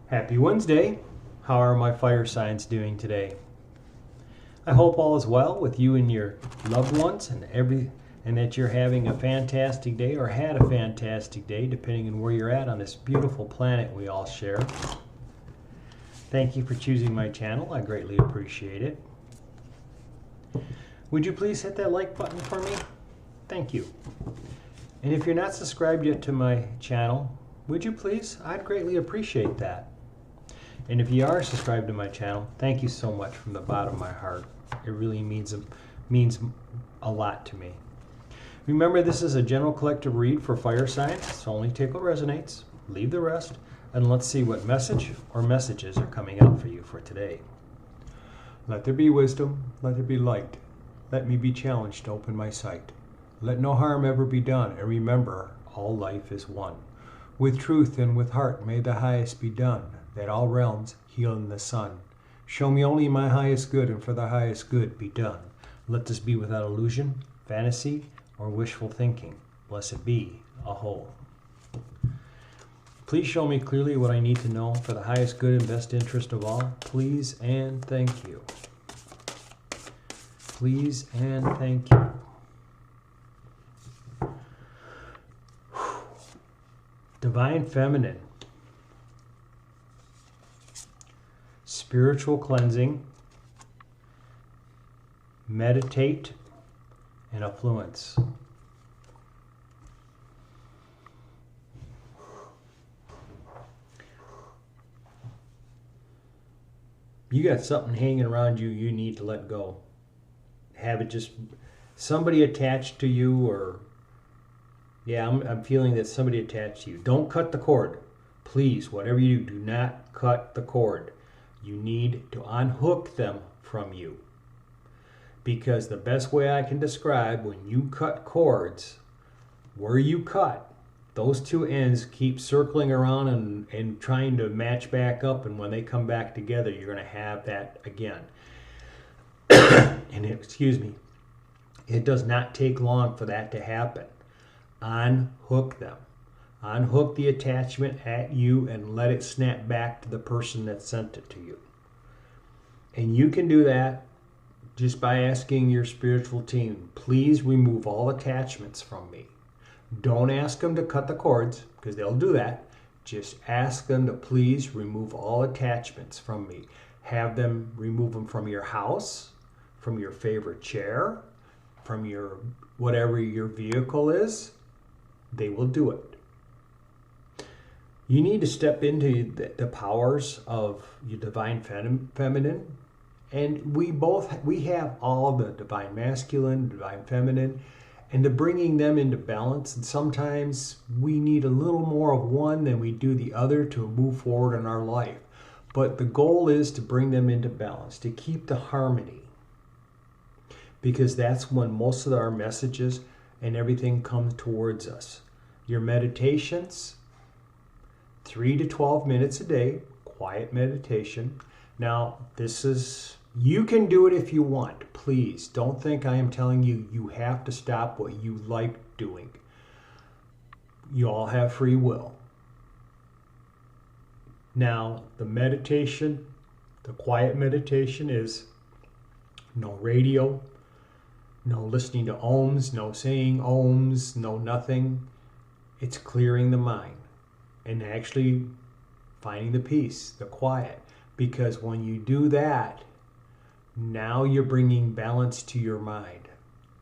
Happy Wednesday. How are my fire signs doing today? I hope all is well with you and your loved ones and that you're having a fantastic day or had a fantastic day depending on where you're at on this beautiful planet we all share. Thank you for choosing my channel. I greatly appreciate it. Would you please hit that like button for me? Thank you. And if you're not subscribed yet to my channel, would you please? I'd greatly appreciate that. And if you are subscribed to my channel, thank you so much from the bottom of my heart. It really means a lot to me. Remember, this is a general collective read for fire signs, so only take what resonates, leave the rest, and let's see what message or messages are coming out for you for today. Let there be wisdom, let there be light. Let me be challenged to open my sight. Let no harm ever be done, and remember, all life is one. With truth and with heart may the highest be done, that all realms heal in the sun. Show me only my highest good, and for the highest good be done. Let this be without illusion, fantasy, or wishful thinking. Blessed be a whole. Please show me clearly what I need to know for the highest good and best interest of all. Please and thank you. Please and thank you. Divine Feminine. Spiritual cleansing, meditate, and affluence. You got something hanging around you need to let go. Have it just somebody attached to you, or I'm feeling that somebody attached to you. Don't cut the cord. Please, whatever you do not cut the cord. You need to unhook them from you. Because the best way I can describe, when you cut cords, where you cut, those two ends keep circling around and trying to match back up, and when they come back together, you're going to have that again. And excuse me, it does not take long for that to happen. Unhook them. Unhook the attachment at you and let it snap back to the person that sent it to you. And you can do that just by asking your spiritual team, please remove all attachments from me. Don't ask them to cut the cords, because they'll do that. Just ask them to please remove all attachments from me. Have them remove them from your house, from your favorite chair, from your whatever your vehicle is. They will do it. You need to step into the powers of your divine feminine, and we have all the divine masculine, divine feminine, and to bringing them into balance. And sometimes we need a little more of one than we do the other to move forward in our life. But the goal is to bring them into balance, to keep the harmony, because that's when most of our messages and everything comes towards us. Your meditations, 3 to 12 minutes a day, quiet meditation. Now, you can do it if you want. Please, don't think I am telling you you have to stop what you like doing. You all have free will. Now, the meditation, the quiet meditation is no radio, no listening to ohms, no saying ohms, no nothing. It's clearing the mind and actually finding the peace, the quiet. Because when you do that, now you're bringing balance to your mind.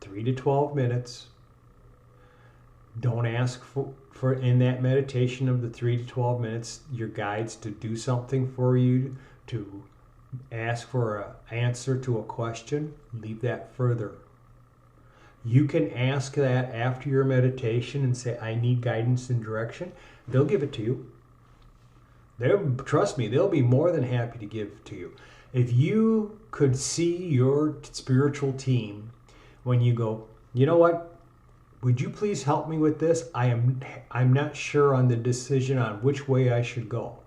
3 to 12 minutes. Don't ask for in that meditation of the 3 to 12 minutes, your guides to do something for you, to ask for an answer to a question. Leave that further. You can ask that after your meditation and say, I need guidance and direction. They'll give it to you. Trust me, they'll be more than happy to give it to you. If you could see your spiritual team when you go, you know what? Would you please help me with this? I'm not sure on the decision on which way I should go.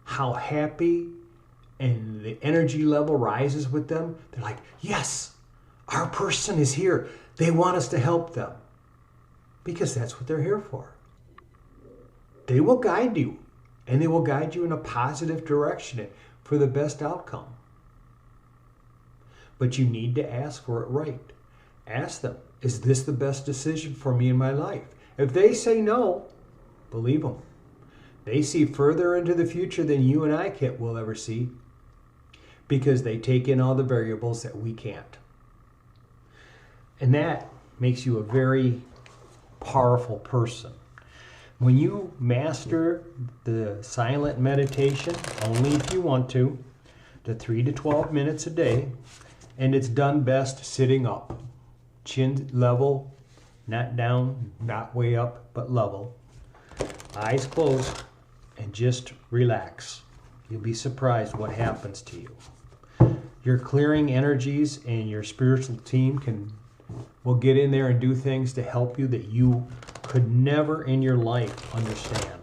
How happy and the energy level rises with them. They're like, yes, our person is here. They want us to help them. Because that's what they're here for. They will guide you. and they will guide you in a positive direction for the best outcome. But you need to ask for it right. Ask them, is this the best decision for me in my life? If they say no, believe them. They see further into the future than you and I will ever see, because they take in all the variables that we can't. And that makes you a very powerful person. When you master the silent meditation, only if you want to 3 to 12 minutes a day, and it's done best sitting up, chin level, not down, not way up, but level, eyes closed, and just relax. You'll be surprised what happens to you. Your clearing energies and your spiritual team will get in there and do things to help you that you could never in your life understand.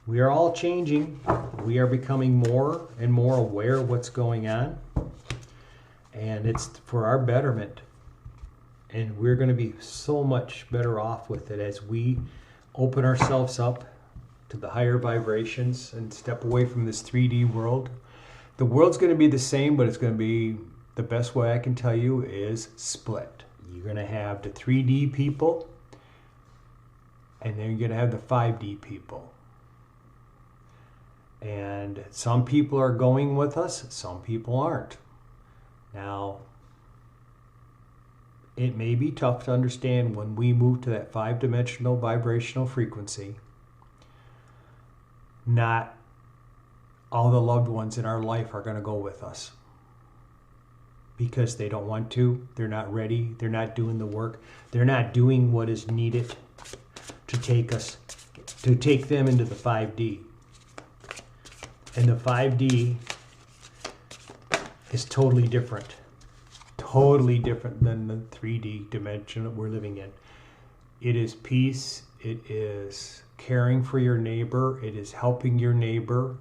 We are all changing. We are becoming more and more aware of what's going on. And it's for our betterment. And we're going to be so much better off with it as we open ourselves up to the higher vibrations and step away from this 3D world. The world's going to be the same, but it's going to be, the best way I can tell you is split. You're going to have the 3D people, and then you're going to have the 5D people. And some people are going with us, some people aren't. Now, it may be tough to understand when we move to that 5-dimensional vibrational frequency. Not all the loved ones in our life are going to go with us, because they don't want to, they're not ready, they're not doing the work, they're not doing what is needed to take them into the 5D. And the 5D is totally different than the 3D dimension that we're living in. It is peace, it is caring for your neighbor, it is helping your neighbor.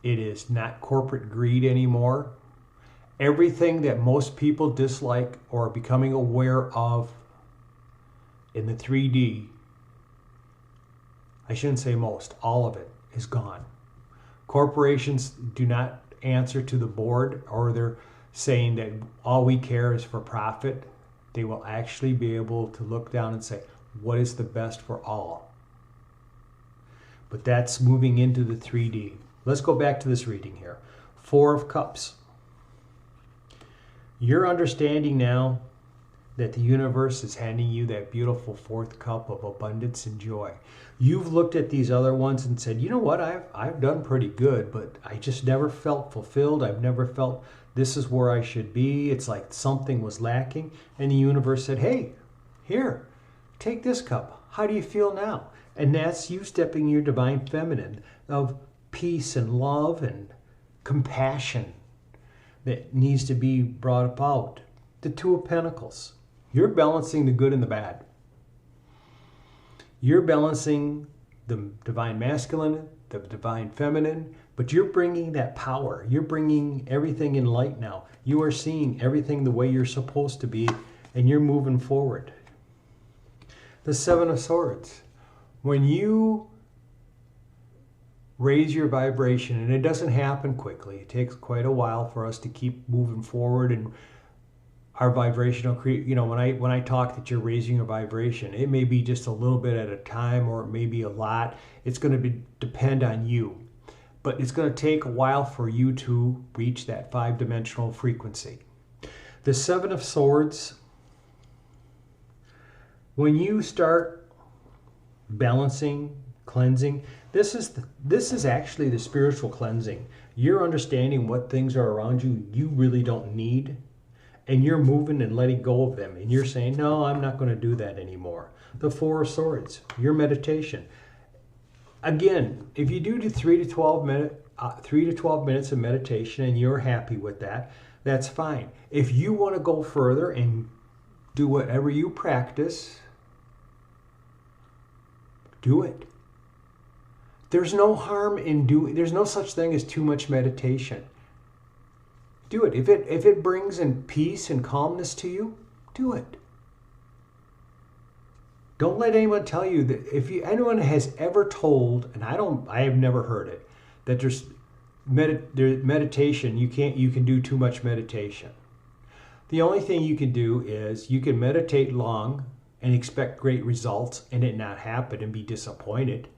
It is not corporate greed anymore. Everything that most people dislike or are becoming aware of in the 3D, I shouldn't say most, all of it is gone. Corporations do not answer to the board, or they're saying that all we care is for profit. They will actually be able to look down and say, what is the best for all? But that's moving into the 3D. Let's go back to this reading here. 4 of Cups. You're understanding now that the universe is handing you that beautiful 4th cup of abundance and joy. You've looked at these other ones and said, you know what, I've done pretty good, but I just never felt fulfilled. I've never felt this is where I should be. It's like something was lacking. And the universe said, hey, here, take this cup. How do you feel now? And that's you stepping your divine feminine of peace and love and compassion that needs to be brought about. The 2 of Pentacles. You're balancing the good and the bad. You're balancing the divine masculine, the divine feminine, but you're bringing that power. You're bringing everything in light now. You are seeing everything the way you're supposed to be, and you're moving forward. The 7 of Swords. When you raise your vibration, and it doesn't happen quickly. It takes quite a while for us to keep moving forward, and our vibrational, when I talk that you're raising your vibration, it may be just a little bit at a time, or it may be a lot. It's going to depend on you, but it's going to take a while for you to reach that 5-dimensional frequency. The 7 of Swords, when you start balancing, cleansing, this is actually the spiritual cleansing. You're understanding what things are around you you really don't need, and you're moving and letting go of them, and you're saying, no, I'm not going to do that anymore. The 4 of Swords, your meditation. Again, if you do 3 to 12 minutes of meditation and you're happy with that, that's fine. If you want to go further and do whatever you practice, do it. There's no harm in doing. There's no such thing as too much meditation. Do it. If it brings in peace and calmness to you, do it. Don't let anyone tell you that anyone has ever told, and I have never heard it, that there's meditation, you can do too much meditation. The only thing you can do is you can meditate long and expect great results and it not happen and be disappointed,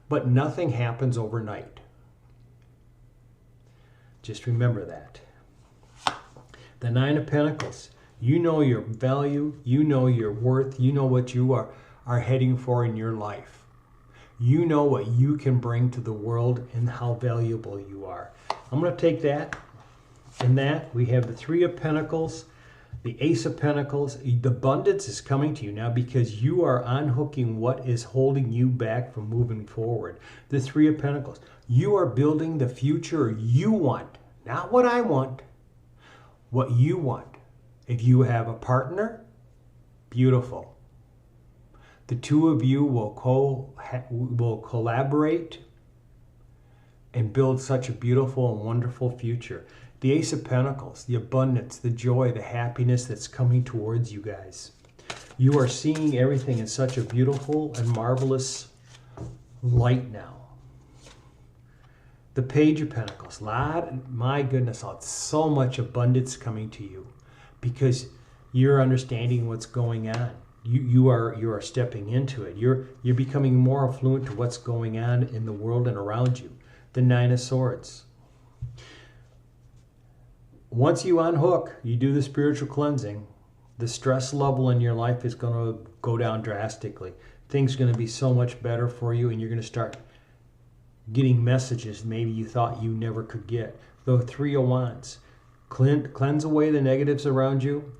but nothing happens overnight. Just remember that. The Nine of Pentacles. You know your value, you know your worth, you know what you are heading for in your life. You know what you can bring to the world and how valuable you are. I'm going to take that and that. We have the Three of Pentacles, the Ace of Pentacles. The abundance is coming to you now because you are unhooking what is holding you back from moving forward. The Three of Pentacles. You are building the future you want, not what I want, what you want. If you have a partner, beautiful. The two of you will collaborate and build such a beautiful and wonderful future. The Ace of Pentacles, the abundance, the joy, the happiness that's coming towards you guys. You are seeing everything in such a beautiful and marvelous light now. The Page of Pentacles, my goodness, so much abundance coming to you because you're understanding what's going on. You are stepping into it. You're becoming more affluent to what's going on in the world and around you. The Nine of Swords. Once you unhook, you do the spiritual cleansing, the stress level in your life is going to go down drastically. Things are going to be so much better for you, and you're going to start getting messages maybe you thought you never could get. The Three of Wands. Cleanse away the negatives around you,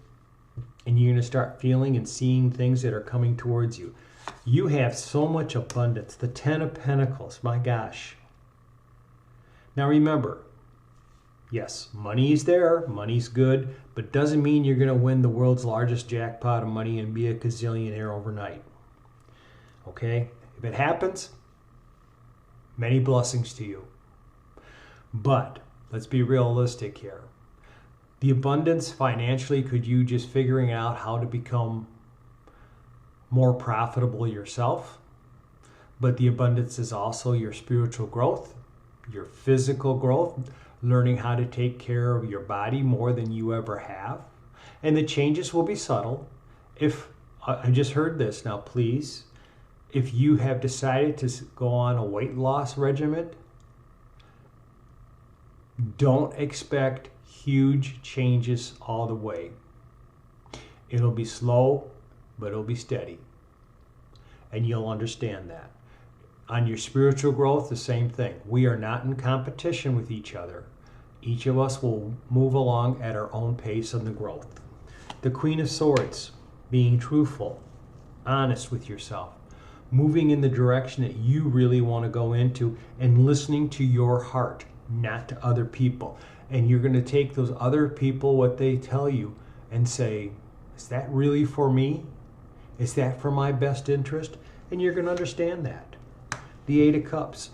and you're going to start feeling and seeing things that are coming towards you. You have so much abundance. The Ten of Pentacles, my gosh. Now remember, yes, money is there, money's good, but doesn't mean you're going to win the world's largest jackpot of money and be a gazillionaire overnight. Okay? If it happens, many blessings to you. But let's be realistic here. The abundance financially, could you just figuring out how to become more profitable yourself? But the abundance is also your spiritual growth, your physical growth, learning how to take care of your body more than you ever have. And the changes will be subtle. If I just heard this now, please, if you have decided to go on a weight loss regimen, don't expect huge changes all the way. It'll be slow, but it'll be steady. And you'll understand that. On your spiritual growth, the same thing. We are not in competition with each other. Each of us will move along at our own pace in the growth. The Queen of Swords, being truthful, honest with yourself, moving in the direction that you really want to go into, and listening to your heart, not to other people. And you're going to take those other people, what they tell you, and say, is that really for me? Is that for my best interest? And you're going to understand that. The Eight of Cups.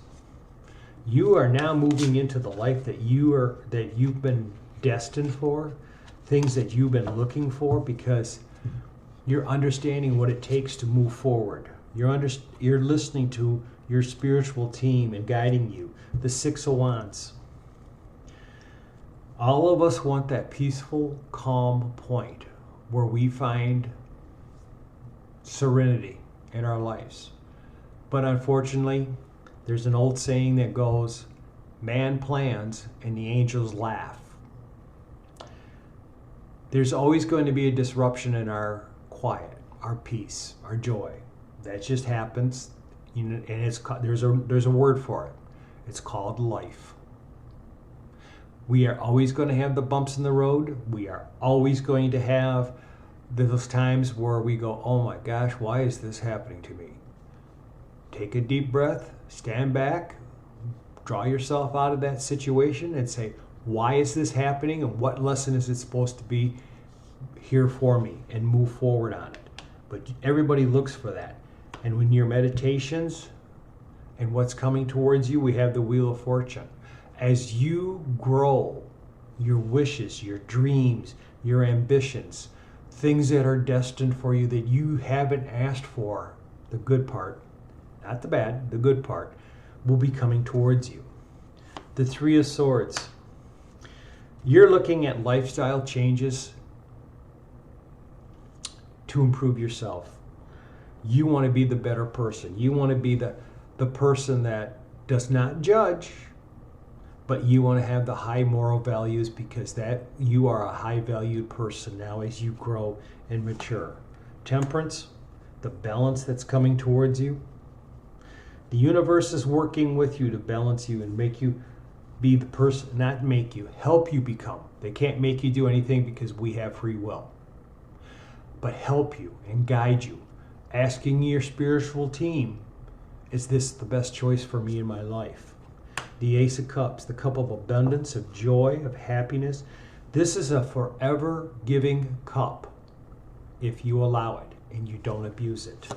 You are now moving into the life that you've been destined for, things that you've been looking for, because you're understanding what it takes to move forward. You're listening to your spiritual team and guiding you. The Six of Wands. All of us want that peaceful, calm point where we find serenity in our lives. But unfortunately, there's an old saying that goes, man plans and the angels laugh. There's always going to be a disruption in our quiet, our peace, our joy. That just happens, and there's a word for it. It's called life. We are always going to have the bumps in the road. We are always going to have those times where we go, oh my gosh, why is this happening to me? Take a deep breath, stand back, draw yourself out of that situation and say, why is this happening and what lesson is it supposed to be here for me, and move forward on it. But everybody looks for that. And when your meditations and what's coming towards you, we have the Wheel of Fortune. As you grow, your wishes, your dreams, your ambitions, things that are destined for you that you haven't asked for the good part, not the bad, the good part, will be coming towards you. The Three of Swords. You're looking at lifestyle changes to improve yourself. You want to be the better person. You want to be the person that does not judge, but you want to have the high moral values, because that you are a high valued person now as you grow and mature. Temperance, the balance that's coming towards you. The universe is working with you to balance you and make you be the person, not make you, help you become. They can't make you do anything because we have free will, but help you and guide you, asking your spiritual team, is this the best choice for me in my life? The Ace of Cups, the cup of abundance, of joy, of happiness. This is a forever giving cup if you allow it and you don't abuse it.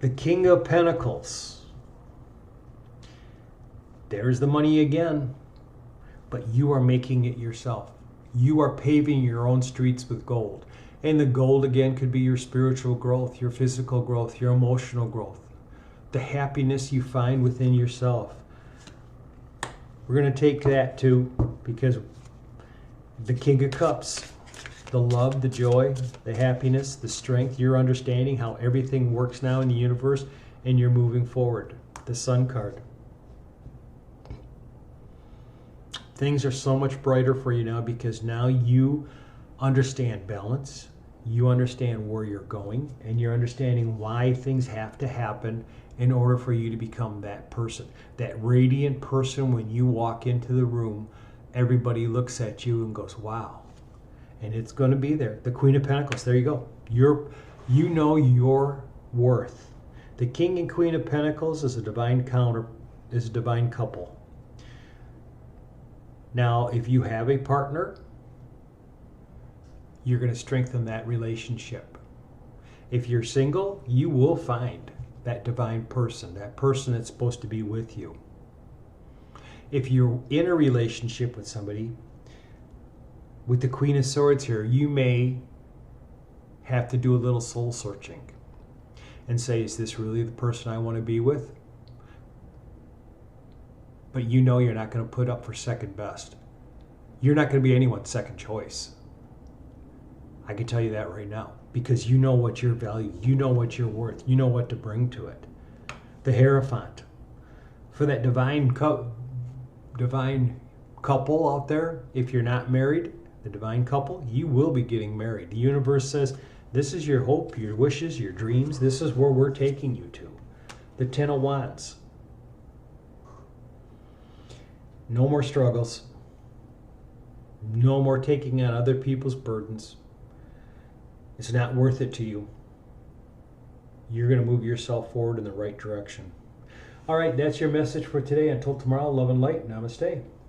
The King of Pentacles. There's the money again, but you are making it yourself. You are paving your own streets with gold. And the gold again could be your spiritual growth, your physical growth, your emotional growth, the happiness you find within yourself. We're going to take that too, because the King of Cups, the love, the joy, the happiness, the strength, you're understanding how everything works now in the universe, and you're moving forward. The Sun card. Things are so much brighter for you now, because now you understand balance, you understand where you're going, and you're understanding why things have to happen in order for you to become that person, that radiant person. When you walk into the room, everybody looks at you and goes, wow. And it's going to be there. The Queen of Pentacles, there you go. You know your worth. The King and Queen of Pentacles is a divine couple. Now, if you have a partner, you're going to strengthen that relationship. If you're single, you will find that divine person, that person that's supposed to be with you. If you're in a relationship with somebody, with the Queen of Swords here, you may have to do a little soul searching and say, is this really the person I want to be with? But you know you're not going to put up for second best. You're not going to be anyone's second choice. I can tell you that right now, because you know what your value, you know what you're worth, you know what to bring to it. The Hierophant. For that divine couple out there, if you're not married, the divine couple, you will be getting married. The universe says, this is your hope, your wishes, your dreams. This is where we're taking you to. The Ten of Wands. No more struggles. No more taking on other people's burdens. It's not worth it to you. You're going to move yourself forward in the right direction. All right, that's your message for today. Until tomorrow, love and light. Namaste.